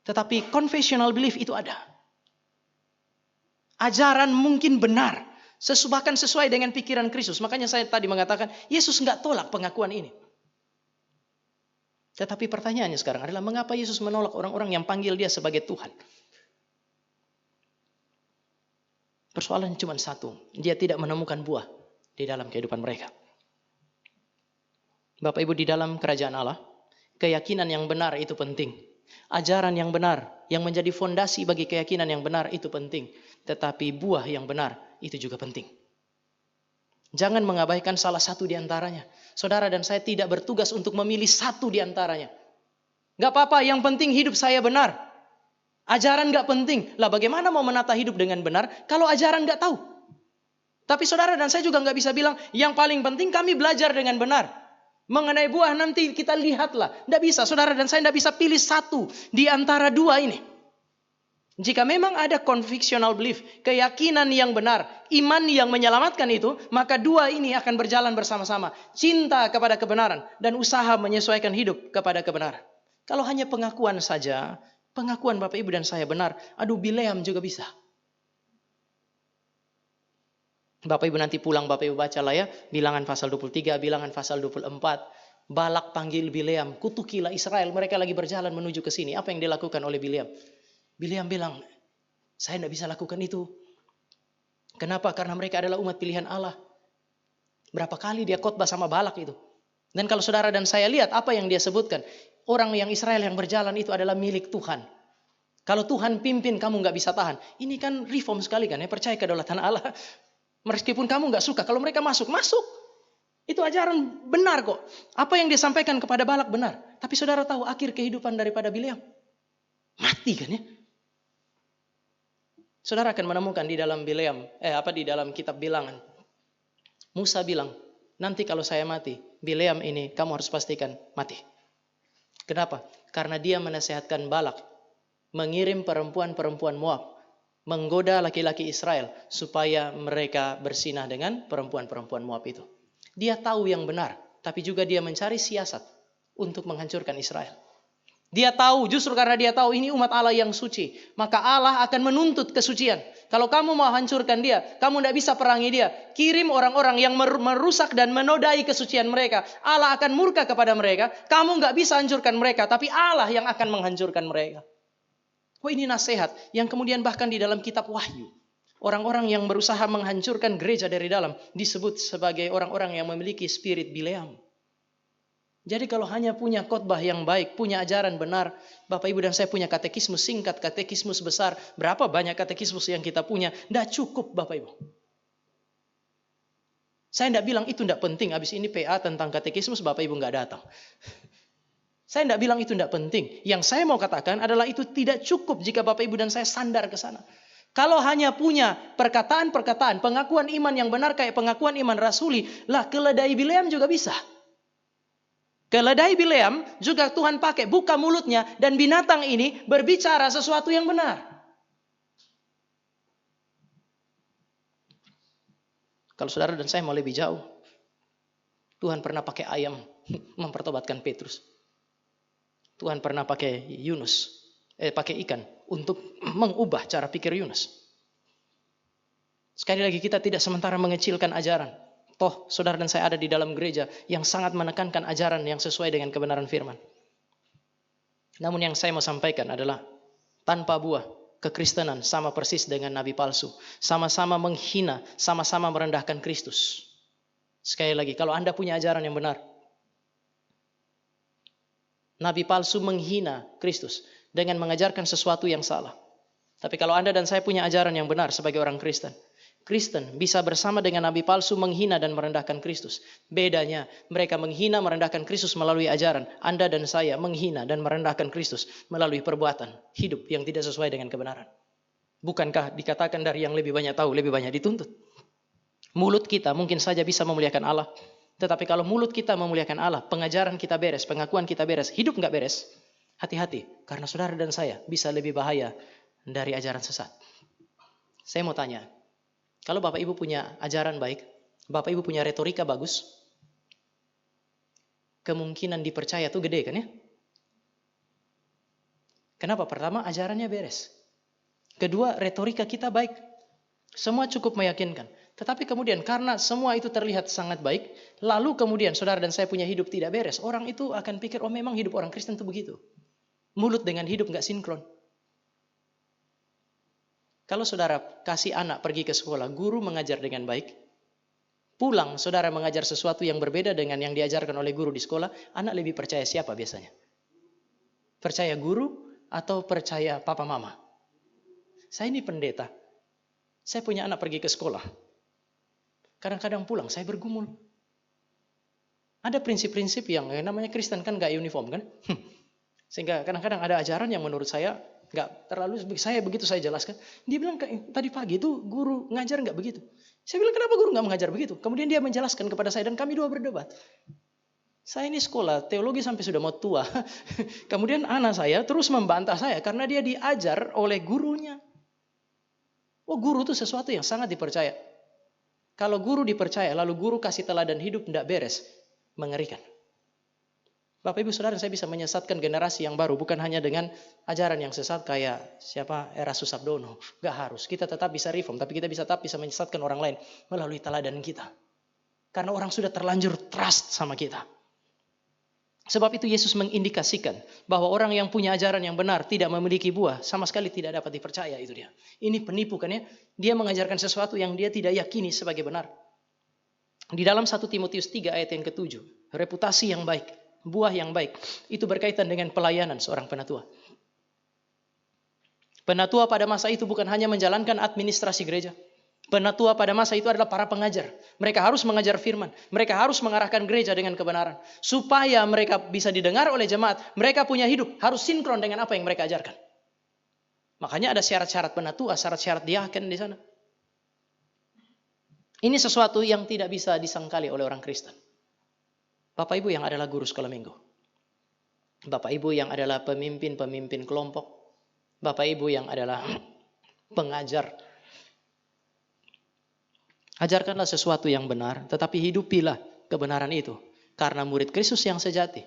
Tetapi confessional belief itu ada. Ajaran mungkin benar. Bahkan sesuai dengan pikiran Kristus. Makanya saya tadi mengatakan, Yesus enggak tolak pengakuan ini. Tetapi pertanyaannya sekarang adalah, mengapa Yesus menolak orang-orang yang panggil dia sebagai Tuhan? Persoalannya cuma satu. Dia tidak menemukan buah di dalam kehidupan mereka. Bapak Ibu, di dalam kerajaan Allah, keyakinan yang benar itu penting. Ajaran yang benar, yang menjadi fondasi bagi keyakinan yang benar itu penting. Tetapi buah yang benar itu juga penting. Jangan mengabaikan salah satu di antaranya. Saudara dan saya tidak bertugas untuk memilih satu di antaranya. Gak apa-apa, yang penting hidup saya benar. Ajaran gak penting. Lah bagaimana mau menata hidup dengan benar kalau ajaran gak tahu? Tapi saudara dan saya juga gak bisa bilang, yang paling penting kami belajar dengan benar. Mengenai buah nanti kita lihatlah. Tidak bisa, saudara dan saya tidak bisa pilih satu di antara dua ini. Jika memang ada convictional belief, keyakinan yang benar, iman yang menyelamatkan itu, maka dua ini akan berjalan bersama-sama. Cinta kepada kebenaran dan usaha menyesuaikan hidup kepada kebenaran. Kalau hanya pengakuan saja, Pengakuan Bapak Ibu dan saya benar. Aduh, Bileam juga bisa. Bapak Ibu nanti pulang, Bapak Ibu bacalah ya. Bilangan pasal 23, Bilangan pasal 24. Balak panggil Bileam, kutukilah Israel. Mereka lagi berjalan menuju ke sini. Apa yang dilakukan oleh Bileam? Bileam bilang, saya tidak bisa lakukan itu. Kenapa? Karena mereka adalah umat pilihan Allah. Berapa kali dia khotbah sama Balak itu. Dan kalau saudara dan saya lihat apa yang dia sebutkan. Orang yang Israel yang berjalan itu adalah milik Tuhan. Kalau Tuhan pimpin kamu nggak bisa tahan. Ini kan reform sekali kan ya. Percaya kedaulatan Allah. Meskipun kamu nggak suka. Kalau mereka masuk. Itu ajaran benar kok. Apa yang dia sampaikan kepada Balak benar. Tapi saudara tahu akhir kehidupan daripada Bileam? Mati kan ya. Saudara akan menemukan di dalam Bileam. Di dalam kitab Bilangan. Musa bilang, nanti kalau saya mati. Bileam ini kamu harus pastikan mati. Kenapa? Karena dia menasehatkan Balak. Mengirim perempuan-perempuan Moab. Menggoda laki-laki Israel. Supaya mereka bersinah dengan perempuan-perempuan Moab itu. Dia tahu yang benar, tapi juga dia mencari siasat untuk menghancurkan Israel. Dia tahu, justru karena dia tahu ini umat Allah yang suci, maka Allah akan menuntut kesucian. Kalau kamu mau hancurkan dia, kamu tidak bisa perangi dia. Kirim orang-orang yang merusak dan menodai kesucian mereka. Allah akan murka kepada mereka. Kamu nggak bisa hancurkan mereka, tapi Allah yang akan menghancurkan mereka. Ini nasihat yang kemudian bahkan di dalam kitab Wahyu. Orang-orang yang berusaha menghancurkan gereja dari dalam disebut sebagai orang-orang yang memiliki spirit Bileam. Jadi kalau hanya punya khotbah yang baik, punya ajaran benar, Bapak Ibu dan saya punya katekismus singkat, katekismus besar, berapa banyak katekismus yang kita punya, tidak cukup Bapak Ibu. Saya tidak bilang itu tidak penting, habis ini PA tentang katekismus Bapak Ibu nggak datang. Saya tidak bilang itu tidak penting. Yang saya mau katakan adalah itu tidak cukup jika Bapak Ibu dan saya sandar ke sana. Kalau hanya punya perkataan-perkataan, pengakuan iman yang benar kayak pengakuan iman rasuli, lah keledai Bileam juga bisa. Keledai Bileam juga Tuhan pakai buka mulutnya dan binatang ini berbicara sesuatu yang benar. Kalau saudara dan saya mau lebih jauh, Tuhan pernah pakai ayam mempertobatkan Petrus. Tuhan pernah pakai pakai ikan untuk mengubah cara pikir Yunus. Sekali lagi kita tidak sementara mengecilkan ajaran. Toh saudara dan saya ada di dalam gereja yang sangat menekankan ajaran yang sesuai dengan kebenaran firman. Namun yang saya mau sampaikan adalah tanpa buah kekristenan sama persis dengan nabi palsu. Sama-sama menghina, sama-sama merendahkan Kristus. Sekali lagi kalau Anda punya ajaran yang benar, nabi palsu menghina Kristus dengan mengajarkan sesuatu yang salah. Tapi kalau Anda dan saya punya ajaran yang benar sebagai orang Kristen, Kristen bisa bersama dengan nabi palsu menghina dan merendahkan Kristus. Bedanya, mereka menghina merendahkan Kristus melalui ajaran. Anda dan saya menghina dan merendahkan Kristus melalui perbuatan hidup yang tidak sesuai dengan kebenaran. Bukankah dikatakan dari yang lebih banyak tahu, lebih banyak dituntut? Mulut kita mungkin saja bisa memuliakan Allah. Tetapi kalau mulut kita memuliakan Allah, pengajaran kita beres, pengakuan kita beres, hidup nggak beres, hati-hati. Karena saudara dan saya bisa lebih bahaya dari ajaran sesat. Saya mau tanya, kalau Bapak Ibu punya ajaran baik, Bapak Ibu punya retorika bagus, kemungkinan dipercaya tuh gede kan ya? Kenapa? Pertama, ajarannya beres. Kedua, retorika kita baik. Semua cukup meyakinkan. Tetapi kemudian karena semua itu terlihat sangat baik, lalu kemudian saudara dan saya punya hidup tidak beres, orang itu akan pikir, oh memang hidup orang Kristen itu begitu. Mulut dengan hidup nggak sinkron. Kalau saudara kasih anak pergi ke sekolah, guru mengajar dengan baik, pulang saudara mengajar sesuatu yang berbeda dengan yang diajarkan oleh guru di sekolah, anak lebih percaya siapa biasanya? Percaya guru atau percaya papa mama? Saya ini pendeta. Saya punya anak pergi ke sekolah. Kadang-kadang pulang saya bergumul. Ada prinsip-prinsip yang namanya Kristen kan gak uniform kan? Sehingga kadang-kadang ada ajaran yang menurut saya nggak terlalu, begitu saya jelaskan, dia bilang tadi pagi itu guru ngajar nggak begitu. Saya bilang kenapa guru nggak mengajar begitu? Kemudian dia menjelaskan kepada saya dan kami dua berdebat. Saya ini sekolah teologi sampai sudah mau tua. Kemudian anak saya terus membantah saya karena dia diajar oleh gurunya. Oh guru itu sesuatu yang sangat dipercaya. Kalau guru dipercaya lalu guru kasih teladan hidup tidak beres, mengerikan. Bapak Ibu Saudara, saya bisa menyesatkan generasi yang baru bukan hanya dengan ajaran yang sesat kayak Erastus Sabdono. Gak harus. Kita tetap bisa reform, tapi kita tetap bisa menyesatkan orang lain melalui teladan kita. Karena orang sudah terlanjur trust sama kita. Sebab itu Yesus mengindikasikan bahwa orang yang punya ajaran yang benar tidak memiliki buah, sama sekali tidak dapat dipercaya, itu dia. Ini penipu kan ya? Dia mengajarkan sesuatu yang dia tidak yakini sebagai benar. Di dalam 1 Timotius 3 ayat yang ke-7, reputasi yang baik, buah yang baik, itu berkaitan dengan pelayanan seorang penatua. Penatua pada masa itu bukan hanya menjalankan administrasi gereja. Penatua pada masa itu adalah para pengajar. Mereka harus mengajar firman. Mereka harus mengarahkan gereja dengan kebenaran. Supaya mereka bisa didengar oleh jemaat. Mereka punya hidup. Harus sinkron dengan apa yang mereka ajarkan. Makanya ada syarat-syarat penatua, syarat-syarat diaken di sana. Ini sesuatu yang tidak bisa disangkali oleh orang Kristen. Bapak Ibu yang adalah guru sekolah minggu. Bapak Ibu yang adalah pemimpin-pemimpin kelompok. Bapak Ibu yang adalah pengajar. Ajarkanlah sesuatu yang benar, tetapi hidupilah kebenaran itu. Karena murid Kristus yang sejati.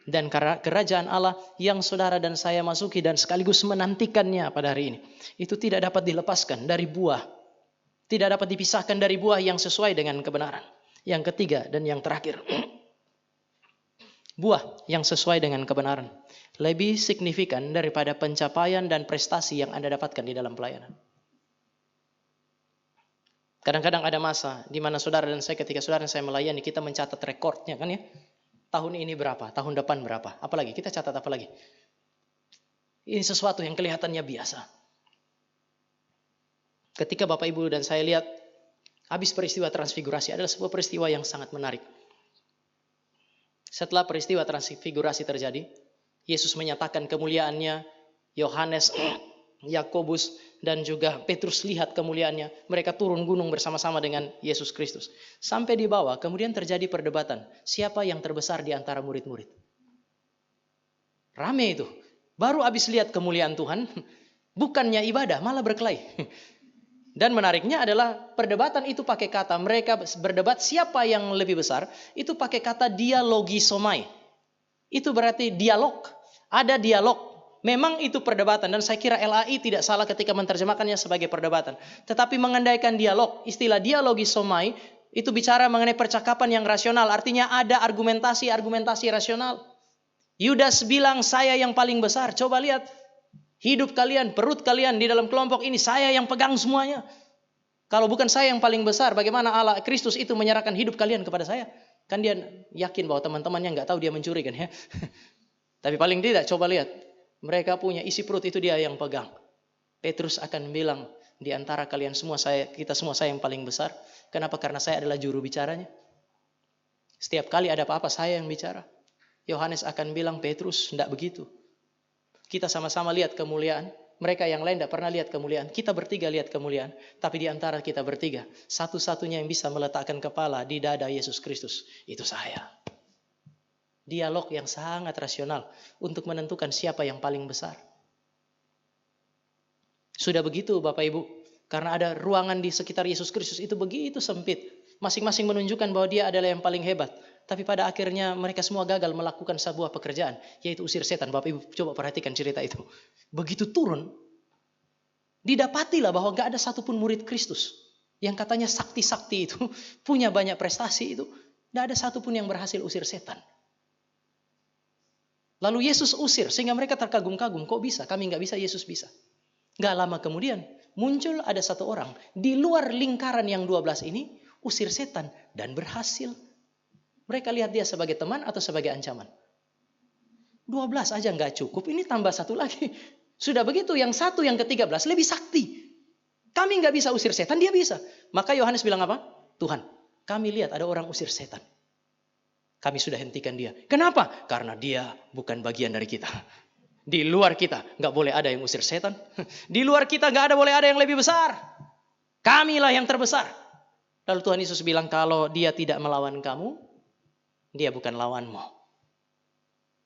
Dan kerajaan Allah yang saudara dan saya masuki dan sekaligus menantikannya pada hari ini. Itu tidak dapat dilepaskan dari buah. Tidak dapat dipisahkan dari buah yang sesuai dengan kebenaran. Yang ketiga dan yang terakhir. Buah yang sesuai dengan kebenaran. Lebih signifikan daripada pencapaian dan prestasi yang Anda dapatkan di dalam pelayanan. Kadang-kadang ada masa di mana saudara dan saya, ketika saudara dan saya melayani, kita mencatat rekornya kan ya. Tahun ini berapa, tahun depan berapa. Apalagi kita catat apa lagi. Ini sesuatu yang kelihatannya biasa. Ketika Bapak Ibu dan saya lihat habis peristiwa transfigurasi adalah sebuah peristiwa yang sangat menarik. Setelah peristiwa transfigurasi terjadi, Yesus menyatakan kemuliaannya, Yohanes, Yakobus, dan juga Petrus lihat kemuliaannya. Mereka turun gunung bersama-sama dengan Yesus Kristus. Sampai di bawah, kemudian terjadi perdebatan. Siapa yang terbesar di antara murid-murid? Rame itu. Baru habis lihat kemuliaan Tuhan, bukannya ibadah, malah berkelahi. Dan menariknya adalah perdebatan itu pakai kata, mereka berdebat siapa yang lebih besar, itu pakai kata dialogisomai. Itu berarti dialog. Ada dialog. Memang itu perdebatan dan saya kira LAI tidak salah ketika menerjemahkannya sebagai perdebatan. Tetapi mengandaikan dialog, istilah dialogisomai itu bicara mengenai percakapan yang rasional. Artinya ada argumentasi rasional. Yudas bilang saya yang paling besar. Coba lihat hidup kalian, perut kalian di dalam kelompok ini saya yang pegang semuanya. Kalau bukan saya yang paling besar, bagaimana Allah Kristus itu menyerahkan hidup kalian kepada saya? Kan dia yakin bahwa teman-temannya nggak tahu dia mencuri kan ya. Tapi paling tidak coba lihat. Mereka punya isi perut itu dia yang pegang. Petrus akan bilang, di antara kalian semua kita semua saya yang paling besar. Kenapa? Karena saya adalah juru bicaranya. Setiap kali ada apa-apa saya yang bicara. Yohanes akan bilang, Petrus, tidak begitu. Kita sama-sama lihat kemuliaan. Mereka yang lain tidak pernah lihat kemuliaan. Kita bertiga lihat kemuliaan. Tapi di antara kita bertiga, satu-satunya yang bisa meletakkan kepala di dada Yesus Kristus, itu saya. Dialog yang sangat rasional untuk menentukan siapa yang paling besar. Sudah begitu Bapak Ibu, karena ada ruangan di sekitar Yesus Kristus itu begitu sempit. Masing-masing menunjukkan bahwa dia adalah yang paling hebat. Tapi pada akhirnya mereka semua gagal melakukan sebuah pekerjaan, yaitu usir setan. Bapak Ibu coba perhatikan cerita itu. Begitu turun, didapatilah bahwa gak ada satupun murid Kristus yang katanya sakti-sakti itu, punya banyak prestasi itu. Gak ada satupun yang berhasil usir setan. Lalu Yesus usir sehingga mereka terkagum-kagum. Kok bisa? Kami nggak bisa, Yesus bisa. Gak lama kemudian muncul ada satu orang di luar lingkaran yang 12 ini usir setan dan berhasil. Mereka lihat dia sebagai teman atau sebagai ancaman. 12 aja nggak cukup, ini tambah satu lagi. Sudah begitu yang satu yang ke-13 lebih sakti. Kami nggak bisa usir setan, dia bisa. Maka Yohanes bilang apa? Tuhan, kami lihat ada orang usir setan. Kami sudah hentikan dia. Kenapa? Karena dia bukan bagian dari kita. Di luar kita nggak boleh ada yang usir setan. Di luar kita nggak boleh ada yang lebih besar. Kamilah yang terbesar. Lalu Tuhan Yesus bilang kalau dia tidak melawan kamu, dia bukan lawanmu.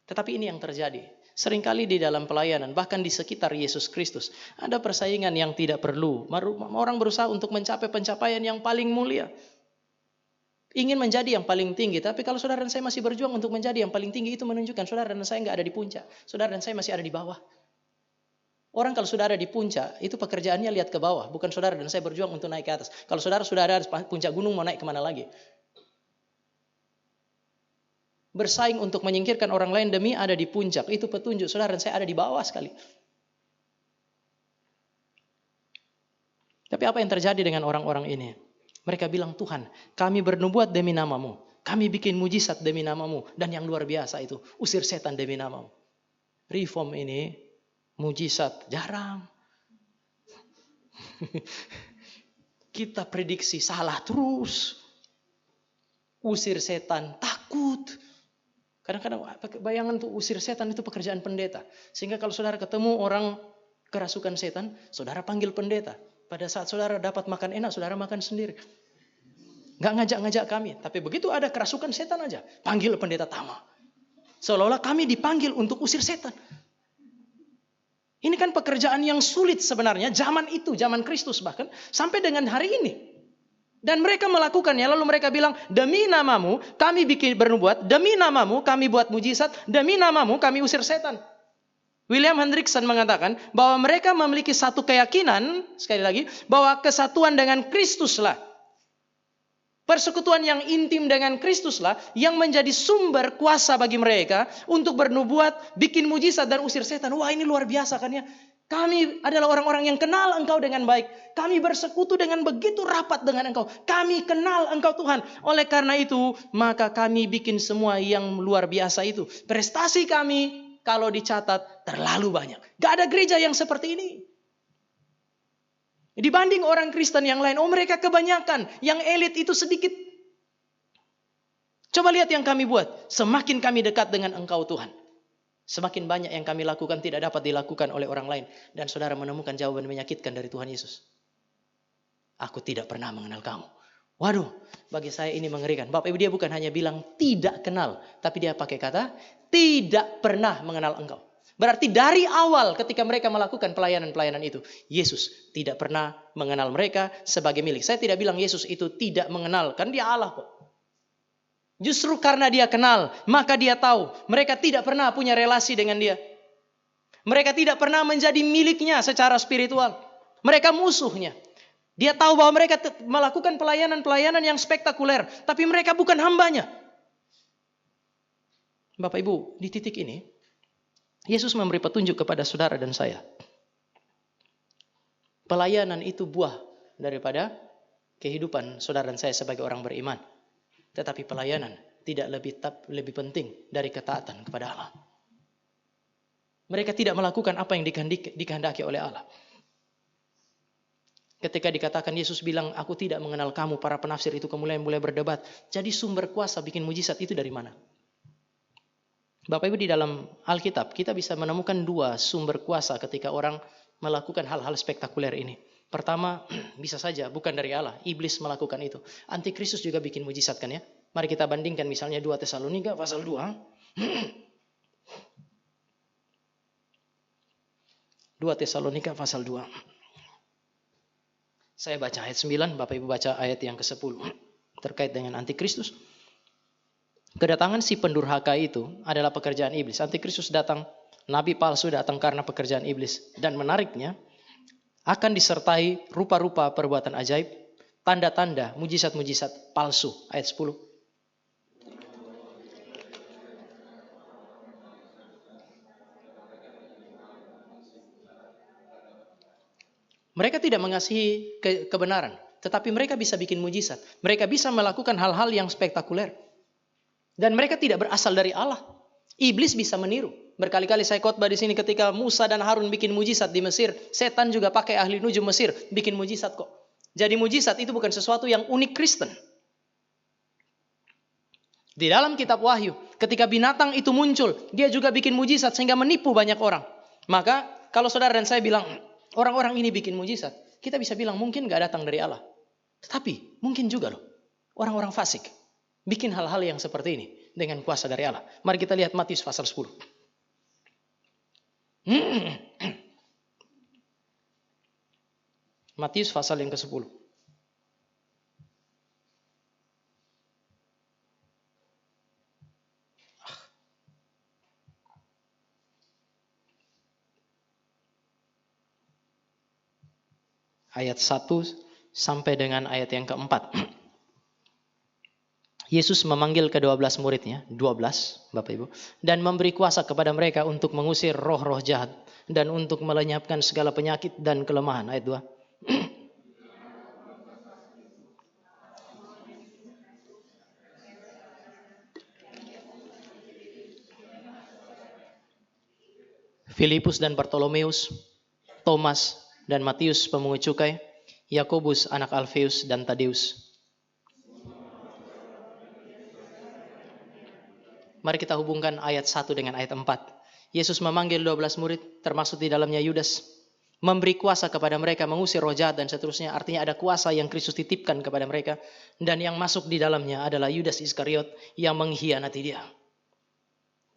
Tetapi ini yang terjadi. Seringkali di dalam pelayanan, bahkan di sekitar Yesus Kristus, ada persaingan yang tidak perlu. Orang berusaha untuk mencapai pencapaian yang paling mulia. ingin menjadi yang paling tinggi. Tapi kalau saudara dan saya masih berjuang untuk menjadi yang paling tinggi, itu menunjukkan saudara dan saya nggak ada di puncak. Saudara dan saya masih ada di bawah. Orang kalau sudah ada di puncak, itu pekerjaannya lihat ke bawah. Bukan saudara dan saya berjuang untuk naik ke atas. Kalau saudara sudah ada di puncak gunung, mau naik kemana lagi? Bersaing untuk menyingkirkan orang lain demi ada di puncak. Itu petunjuk saudara dan saya ada di bawah sekali. Tapi apa yang terjadi dengan orang-orang ini? Mereka bilang, Tuhan, kami bernubuat demi namamu. Kami bikin mujizat demi namamu. Dan yang luar biasa itu, usir setan demi namamu. Reform ini, mujizat jarang. Kita prediksi salah terus. Usir setan, takut. Kadang-kadang bayangan tuh usir setan itu pekerjaan pendeta. Sehingga kalau saudara ketemu orang kerasukan setan, saudara panggil pendeta. Pada saat saudara dapat makan enak, saudara makan sendiri. Nggak ngajak-ngajak kami. Tapi begitu ada kerasukan setan aja, panggil pendeta Tama. Seolah-olah kami dipanggil untuk usir setan. Ini kan pekerjaan yang sulit sebenarnya. Zaman itu, zaman Kristus bahkan. Sampai dengan hari ini. Dan mereka melakukannya, lalu mereka bilang, demi namamu kami bikin bernubuat, demi namamu kami buat mujizat, demi namamu kami usir setan. William Hendrickson mengatakan bahwa mereka memiliki satu keyakinan, sekali lagi, bahwa kesatuan dengan Kristuslah, persekutuan yang intim dengan Kristuslah yang menjadi sumber kuasa bagi mereka untuk bernubuat, bikin mujizat dan usir setan. Wah, ini luar biasa kan ya. Kami adalah orang-orang yang kenal Engkau dengan baik. Kami bersekutu dengan begitu rapat dengan Engkau. Kami kenal Engkau Tuhan. Oleh karena itu, maka kami bikin semua yang luar biasa itu. Prestasi kami kalau dicatat terlalu banyak. Gak ada gereja yang seperti ini. Dibanding orang Kristen yang lain, oh mereka kebanyakan. Yang elit itu sedikit. Coba lihat yang kami buat. Semakin kami dekat dengan Engkau Tuhan, semakin banyak yang kami lakukan tidak dapat dilakukan oleh orang lain. Dan saudara menemukan jawaban menyakitkan dari Tuhan Yesus. Aku tidak pernah mengenal kamu. Waduh, bagi saya ini mengerikan. Bapak Ibu, dia bukan hanya bilang tidak kenal, tapi dia pakai kata tidak pernah mengenal engkau. Berarti dari awal ketika mereka melakukan pelayanan-pelayanan itu, Yesus tidak pernah mengenal mereka sebagai milik. Saya tidak bilang Yesus itu tidak mengenal, kan dia Allah kok. Justru karena dia kenal, maka dia tahu mereka tidak pernah punya relasi dengan dia. Mereka tidak pernah menjadi miliknya secara spiritual. Mereka musuhnya. Dia tahu bahwa mereka melakukan pelayanan-pelayanan yang spektakuler, tapi mereka bukan hambanya. Bapak Ibu, di titik ini, Yesus memberi petunjuk kepada saudara dan saya. Pelayanan itu buah daripada kehidupan saudara dan saya sebagai orang beriman. Tetapi pelayanan tidak lebih penting dari ketaatan kepada Allah. Mereka tidak melakukan apa yang dikehendaki oleh Allah. Ketika dikatakan Yesus bilang, aku tidak mengenal kamu, para penafsir itu kemudian mulai berdebat. Jadi sumber kuasa bikin mujizat itu dari mana? Bapak Ibu, di dalam Alkitab kita bisa menemukan dua sumber kuasa ketika orang melakukan hal-hal spektakuler ini. Pertama, bisa saja bukan dari Allah, iblis melakukan itu. Antikristus juga bikin mujizat kan ya. Mari kita bandingkan misalnya 2 Tesalonika pasal 2. 2 Tesalonika pasal 2. Saya baca ayat 9, Bapak Ibu baca ayat yang ke-10 terkait dengan antikristus. Kedatangan si pendurhaka itu adalah pekerjaan iblis. Antikristus datang, nabi palsu datang karena pekerjaan iblis. Dan menariknya, akan disertai rupa-rupa perbuatan ajaib, tanda-tanda, mujizat-mujizat palsu. Ayat 10. Mereka tidak mengasihi kebenaran, tetapi mereka bisa bikin mujizat. Mereka bisa melakukan hal-hal yang spektakuler. Dan mereka tidak berasal dari Allah. Iblis bisa meniru. Berkali-kali saya khotbah di sini ketika Musa dan Harun bikin mujizat di Mesir. Setan juga pakai ahli nujum Mesir bikin mujizat kok. Jadi mujizat itu bukan sesuatu yang unik Kristen. Di dalam kitab Wahyu, ketika binatang itu muncul, dia juga bikin mujizat sehingga menipu banyak orang. Maka kalau saudara dan saya bilang, orang-orang ini bikin mujizat, kita bisa bilang mungkin gak datang dari Allah. Tetapi mungkin juga loh, orang-orang fasik bikin hal-hal yang seperti ini dengan kuasa dari Allah. Mari kita lihat Matius pasal 10. Matius pasal yang ke-10. ayat 1 sampai dengan ayat yang keempat. Yesus memanggil ke-12 muridnya, 12 Bapak Ibu, dan memberi kuasa kepada mereka untuk mengusir roh-roh jahat dan untuk melenyapkan segala penyakit dan kelemahan. Ayat 2. Filipus dan Bartolomeus, Thomas dan Matius pemungut cukai, Yakobus anak Alfeus dan Tadeus. Mari kita hubungkan ayat 1 dengan ayat 4. Yesus memanggil 12 murid, termasuk di dalamnya Yudas. Memberi kuasa kepada mereka mengusir roh jahat dan seterusnya. Artinya ada kuasa yang Kristus titipkan kepada mereka. Dan yang masuk di dalamnya adalah Yudas Iskariot yang mengkhianati dia.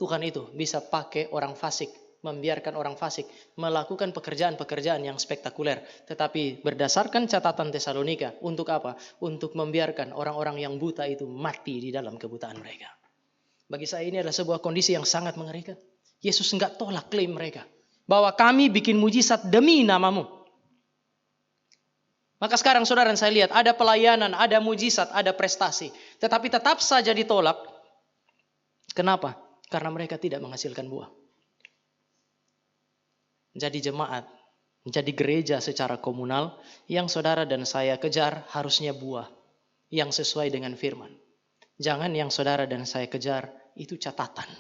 Tuhan itu bisa pakai orang fasik, membiarkan orang fasik melakukan pekerjaan-pekerjaan yang spektakuler. Tetapi berdasarkan catatan Tesalonika, untuk apa? Untuk membiarkan orang-orang yang buta itu mati di dalam kebutaan mereka. Bagi saya ini adalah sebuah kondisi yang sangat mengerikan. Yesus enggak tolak klaim mereka bahwa kami bikin mujizat demi namamu. Maka sekarang saudara dan saya lihat ada pelayanan, ada mujizat, ada prestasi. Tetapi tetap saja ditolak. Kenapa? Karena mereka tidak menghasilkan buah. Jadi jemaat, jadi gereja secara komunal yang saudara dan saya kejar harusnya buah yang sesuai dengan firman. Jangan yang saudara dan saya kejar itu catatan.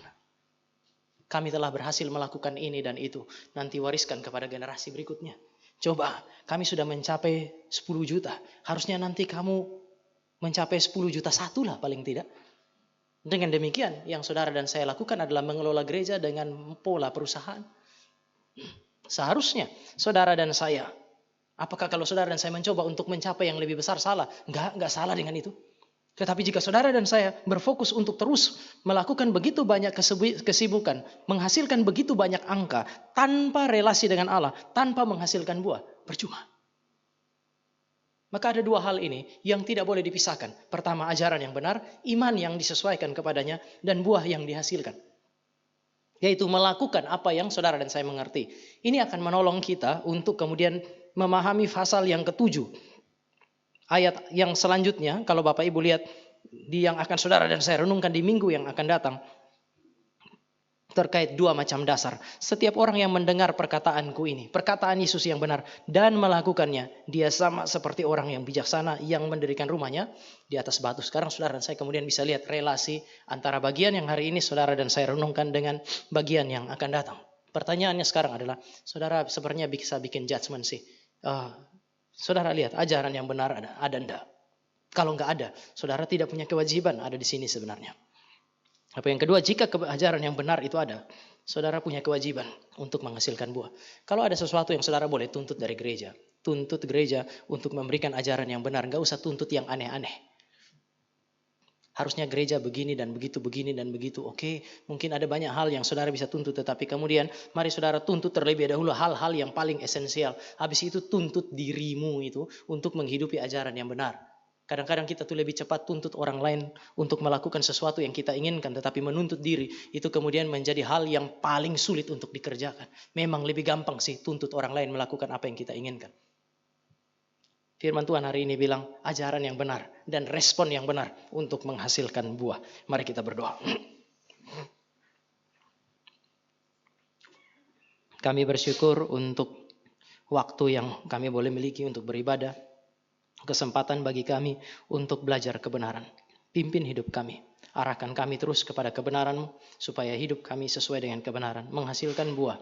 Kami telah berhasil melakukan ini dan itu. Nanti wariskan kepada generasi berikutnya. Coba, kami sudah mencapai 10 juta. Harusnya nanti kamu mencapai 10 juta satu lah paling tidak. Dengan demikian, yang saudara dan saya lakukan adalah mengelola gereja dengan pola perusahaan. Seharusnya saudara dan saya. Apakah kalau saudara dan saya mencoba untuk mencapai yang lebih besar salah? Enggak salah dengan itu. Tetapi jika saudara dan saya berfokus untuk terus melakukan begitu banyak kesibukan, menghasilkan begitu banyak angka, tanpa relasi dengan Allah, tanpa menghasilkan buah, percuma. Maka ada dua hal ini yang tidak boleh dipisahkan. Pertama, ajaran yang benar, iman yang disesuaikan kepadanya, dan buah yang dihasilkan. Yaitu melakukan apa yang saudara dan saya mengerti. Ini akan menolong kita untuk kemudian memahami pasal yang ke-7. Ayat yang selanjutnya, kalau Bapak Ibu lihat di yang akan saudara dan saya renungkan di minggu yang akan datang, terkait dua macam dasar. Setiap orang yang mendengar perkataanku ini, perkataan Yesus yang benar, dan melakukannya, dia sama seperti orang yang bijaksana yang mendirikan rumahnya di atas batu. Sekarang saudara dan saya kemudian bisa lihat relasi antara bagian yang hari ini saudara dan saya renungkan dengan bagian yang akan datang. Pertanyaannya sekarang adalah, saudara sebenarnya bisa bikin judgment sih. Saudara lihat ajaran yang benar ada enggak? Kalau enggak ada, saudara tidak punya kewajiban ada di sini sebenarnya. Apa yang kedua, jika ajaran yang benar itu ada, saudara punya kewajiban untuk menghasilkan buah. Kalau ada sesuatu yang saudara boleh tuntut dari gereja, tuntut gereja untuk memberikan ajaran yang benar, enggak usah tuntut yang aneh-aneh. Harusnya gereja begini dan begitu, begini dan begitu. Oke, mungkin ada banyak hal yang saudara bisa tuntut. Tetapi kemudian mari saudara tuntut terlebih dahulu hal-hal yang paling esensial. Habis itu tuntut dirimu itu untuk menghidupi ajaran yang benar. Kadang-kadang kita tuh lebih cepat tuntut orang lain untuk melakukan sesuatu yang kita inginkan. Tetapi menuntut diri itu kemudian menjadi hal yang paling sulit untuk dikerjakan. Memang lebih gampang sih tuntut orang lain melakukan apa yang kita inginkan. Firman Tuhan hari ini bilang ajaran yang benar dan respon yang benar untuk menghasilkan buah. Mari kita berdoa. Kami bersyukur untuk waktu yang kami boleh miliki untuk beribadah. Kesempatan bagi kami untuk belajar kebenaran. Pimpin hidup kami. Arahkan kami terus kepada kebenaran-Mu supaya hidup kami sesuai dengan kebenaran. Menghasilkan buah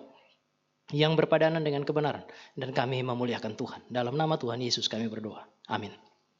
yang berpadanan dengan kebenaran. Dan kami memuliakan Tuhan. Dalam nama Tuhan Yesus kami berdoa. Amin.